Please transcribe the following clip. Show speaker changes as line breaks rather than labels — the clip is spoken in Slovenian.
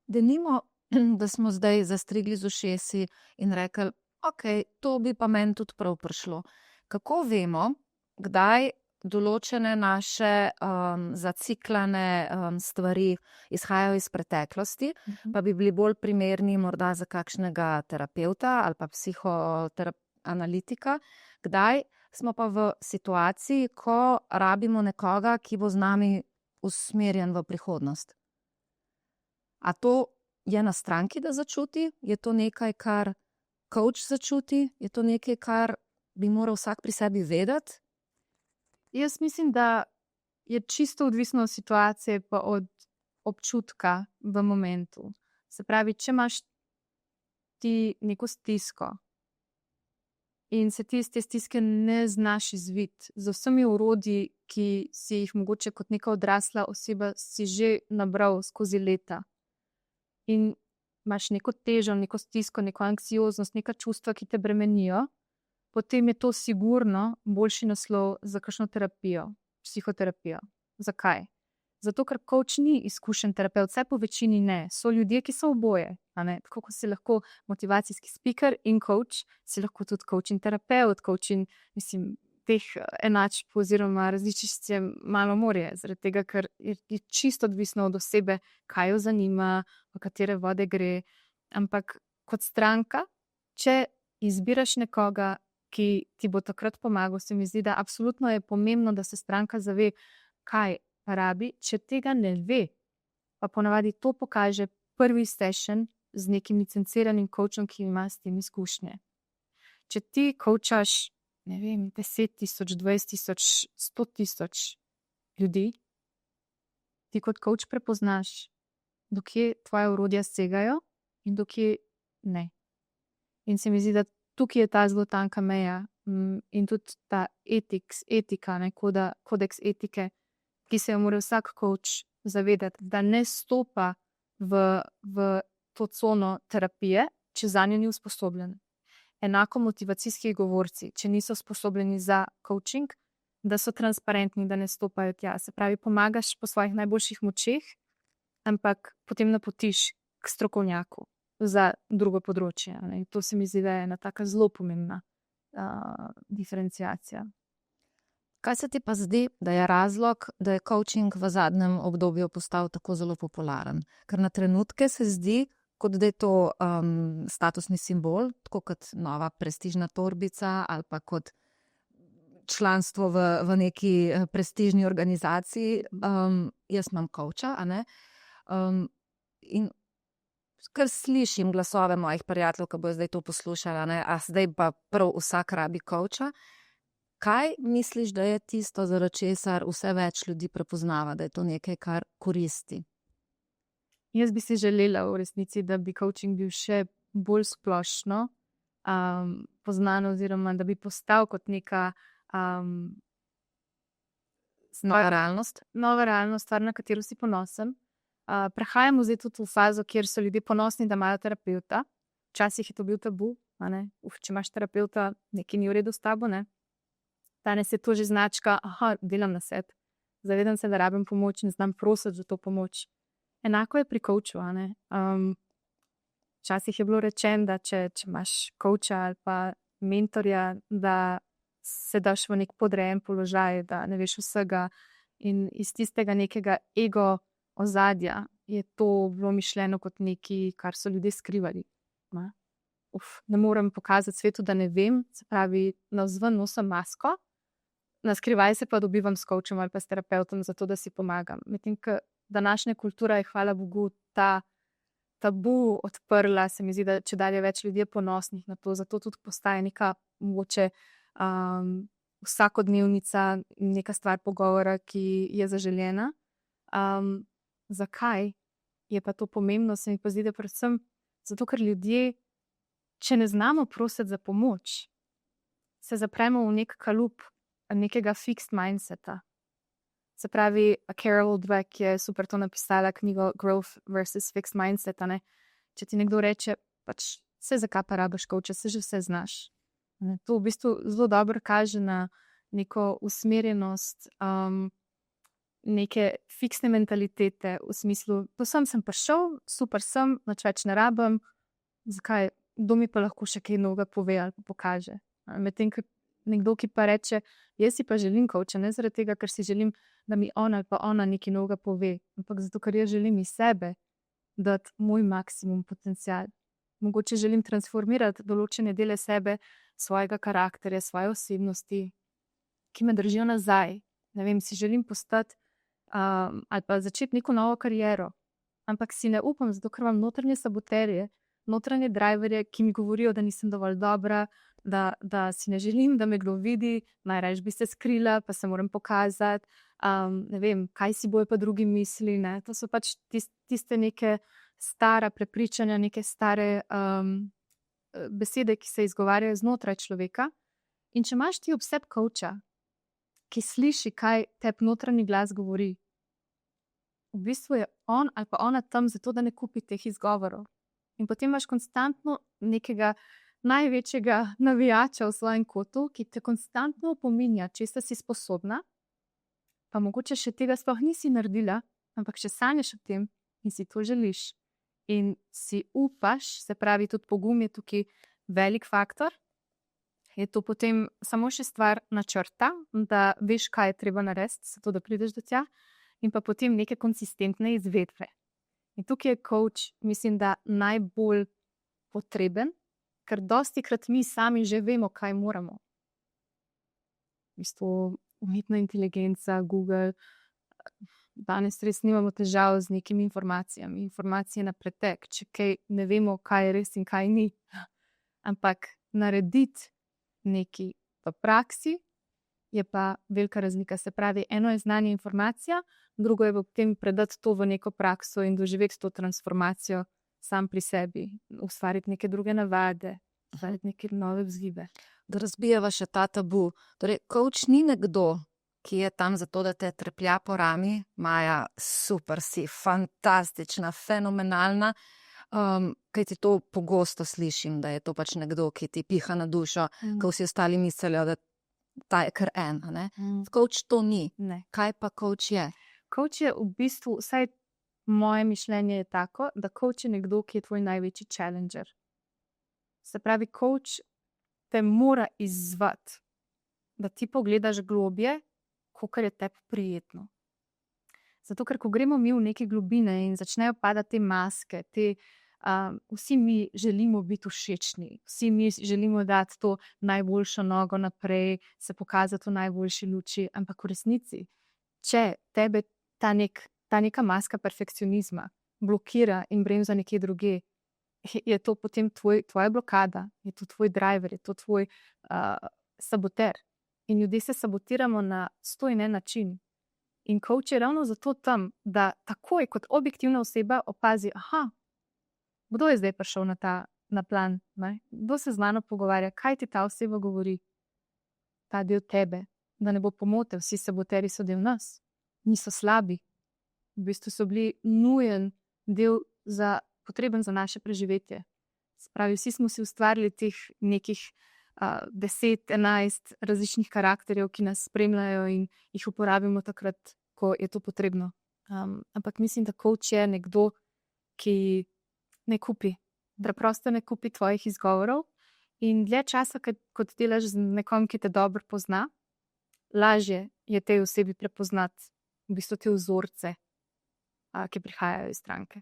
denimo, da smo zdaj zastrigli z ušesi in rekli, ok, to bi pa meni tudi prav prišlo. Kako vemo, kdaj določene naše zaciklane stvari izhajajo iz preteklosti, pa bi bili bolj primerni morda za kakšnega terapevta ali pa psihoanalitika, kdaj smo pa v situaciji, ko rabimo nekoga, ki bo z nami usmerjen v prihodnost. A to je na stranki, da začuti? Je to nekaj, kar coach začuti? Je to nekaj, kar bi moral vsak pri sebi vedeti?
Jaz mislim, da je čisto odvisno od situacije pa od občutka v momentu. Se pravi, če imaš ti neko stisko in se ti iz te stiske ne znaš izviti z vsemi orodji, ki si jih mogoče kot neka odrasla oseba si že nabral skozi leta, in imaš neko težo, neko stisko, neko anksioznost, neka čustva, ki te bremenijo, potem je to sigurno boljši naslov za kakšno terapijo, psihoterapijo. Zakaj? Zato, ker coach ni izkušen terapevt, vsaj po večini ne. So ljudje, ki so oboje. Tako kot si lahko motivacijski speaker in coach, si lahko tudi coach in terapeut, coach in, teh enačb oziroma različic je malo morje, zaradi tega, ker je čisto odvisno od osebe, kaj jo zanima, v katere vode gre. Ampak kot stranka, če izbiraš nekoga, ki ti bo takrat pomagal, se mi zdi, da absolutno je pomembno, da se stranka zave, kaj rabi. Če tega ne ve, pa ponavadi to pokaže prvi session z nekim licenciranim coachom, ki ima s tem izkušnje. Če ti coachaš, 10,000, 20,000, 100,000 ljudi, ti kot coach prepoznaš, dokje tvoje orodja segajo in dokje ne. In se mi zdi, da tukaj je ta zelo tanka meja in tudi ta etika, kodeks etike, ki se jo mora vsak coach zavedati, da ne stopa v to cono terapije, če zanjo ni usposobljen. Enako motivacijski govorci, če niso sposobljeni za coaching, da so transparentni, da ne stopajo tja. Se pravi, pomagaš po svojih najboljših močeh, ampak potem napotiš k strokovnjaku za drugo področje. To se mi zdi, da je ena taka zelo pomembna diferenciacija.
Kaj se ti pa zdi, da je razlog, da je coaching v zadnjem obdobju postal tako zelo popularen? Ker na trenutke se zdi, kot da je to statusni simbol, tako kot nova prestižna torbica ali pa kot članstvo v neki prestižni organizaciji. Jaz imam coacha, in ker slišim glasove mojih prijateljev, ki bojo zdaj to poslušali, a zdaj pa prav vsak rabi coacha. Kaj misliš, da je tisto, zaradi česar vse več ljudi prepoznava, da je to nekaj, kar koristi?
Jaz bi si želela v resnici, da bi coaching bil še bolj splošno poznan, oziroma da bi postal kot neka
nova realnost,
stvar, na katero si ponosen. Prehajamo zdaj tudi v fazo, kjer so ljudje ponosni, da imajo terapeuta. Včasih je to bil tabu, če imaš terapeuta, nekaj ni v redu s tabo, ne? Danes je to že značka, delam na sebi, zavedam se, da rabim pomoč in znam prositi za to pomoč. Enako je pri coachu, včasih je bilo rečeno, da če imaš coacha ali pa mentorja, da se daš v nek podrejen položaj, da ne veš vsega, in iz tistega nekega ego ozadja je to bilo mišljeno kot nekaj, kar so ljudje skrivali. Ne morem pokazati svetu, da ne vem, se pravi, navzven nosim masko, na skrivaj se pa dobivam s coachom ali pa s terapeutom, zato da si pomagam. Medtem ko današnja kultura je, hvala Bogu, ta tabu odprla, se mi zdi, da čedalje več ljudi je ponosnih na to, zato tudi postaje neka mogoče vsakodnevnica, neka stvar pogovora, ki je zaželjena. Zakaj je pa to pomembno? Se mi pa zdi, da predvsem zato, ker ljudje, če ne znamo prositi za pomoč, se zapremo v nek kalup nekega fixed mindseta. Se pravi, Carol Dweck je super to napisala, knjigo Growth versus Fixed Mindset. Če ti nekdo reče, se zakaj pa rabiš coacha, se že vse znaš. To v bistvu zelo dobro kaže na neko usmerjenost neke fiksne mentalitete v smislu, to sem prišel, super sem, nič več ne rabim, zakaj, kdo mi pa lahko še kaj novega pove ali pa pokaže. Medtem, ko nekdo, ki pa reče, jaz si pa želim coacha, ne zaradi tega, ker si želim, da mi on ali pa ona nekaj novega pove, ampak zato, ker jaz želim iz sebe dati moj maksimum potencial. Mogoče želim transformirati določene dele sebe, svojega karakterja, svoje osebnosti, ki me držijo nazaj. Ne vem, si želim postati ali pa začeti neko novo kariero, ampak si ne upam, zato ker imam notranje saboterje, notranje driverje, ki mi govorijo, da nisem dovolj dobra, da si ne želim, da me kdo vidi, najrajši bi se skrila, pa se moram pokazati, ne vem, kaj si bojo pa drugi misli, ne? To so pač tiste neke stara prepričanja, neke stare besede, ki se izgovarjajo znotraj človeka. In če imaš ti ob sebi coacha, ki sliši, kaj tebi notranji glas govori, v bistvu je on ali pa ona tam zato, da ne kupi teh izgovorov. In potem imaš konstantno nekega največjega navijača v svojem kotu, ki te konstantno opominja, česa si sposobna, pa mogoče še tega sploh nisi naredila, ampak še sanjaš o tem in si to želiš. In si upaš, se pravi, tudi pogum je tukaj velik faktor, je to potem samo še stvar načrta, da veš, kaj je treba narediti, zato da prideš do tja, in pa potem neke konsistentne izvedbe. In tukaj je coach, mislim, da najbolj potreben, ker dostikrat mi sami že vemo, kaj moramo. V bistvu umetna inteligenca, Google, danes res nimamo težav z nekimi informacijami. Informacije na pretek, če kaj ne vemo, kaj je res in kaj ni. Ampak narediti nekaj v praksi je pa velika razlika. Se pravi, eno je znanje informacija, drugo je potem predati to v neko prakso in doživeti to transformacijo sam pri sebi, ustvariti neke druge navade, ustvariti neke nove vzgibe.
Da razbijeva še ta tabu. Torej, coach ni nekdo, ki je tam zato, da te treplja po rami. Maja, super si, fantastična, fenomenalna. Kaj ti to pogosto slišim, da je to pač nekdo, ki ti piha na dušo, ko vsi ostali mislijo, da ta je kar ena. Ne? Coach to ni.
Ne.
Kaj pa coach je?
Coach je v bistvu, vsaj moje mišljenje je tako, da coach je nekdo, ki je tvoj največji challenger. Se pravi, coach te mora izzvati, da ti pogledaš globje, kakor je tebi prijetno. Zato, ker ko gremo mi v neke globine in začnejo padati te maske, vsi mi želimo biti všečni, vsi mi želimo dati to najboljšo nogo naprej, se pokazati v najboljši luči, ampak v resnici, če tebe ta neka maska perfekcionizma blokira in bremza nekje druge, je to potem tvoja blokada, je to tvoj driver, je to tvoj saboter. In ljudje se sabotiramo na 101 način. In coach je ravno zato tam, da takoj kot objektivna oseba opazi, aha, kdo je zdaj prišel na plan, ne? Kdo se z mano pogovarja, kaj ti ta oseba govori, ta del tebe, da ne bo pomote, vsi saboteri so del nas, niso slabi, v bistvu so bili nujen del potreben za naše preživetje. Spravi, vsi smo si ustvarili teh nekih 10-11 različnih karakterjev, ki nas spremljajo in jih uporabimo takrat, ko je to potrebno. Ampak mislim, da coach je nekdo, ki ne kupi, preprosto ne kupi tvojih izgovorov in dlje časa, kot delaš z nekom, ki te dobro pozna, lažje je tej osebi prepoznati v bistvu te vzorce, ki prihajajo iz stranke.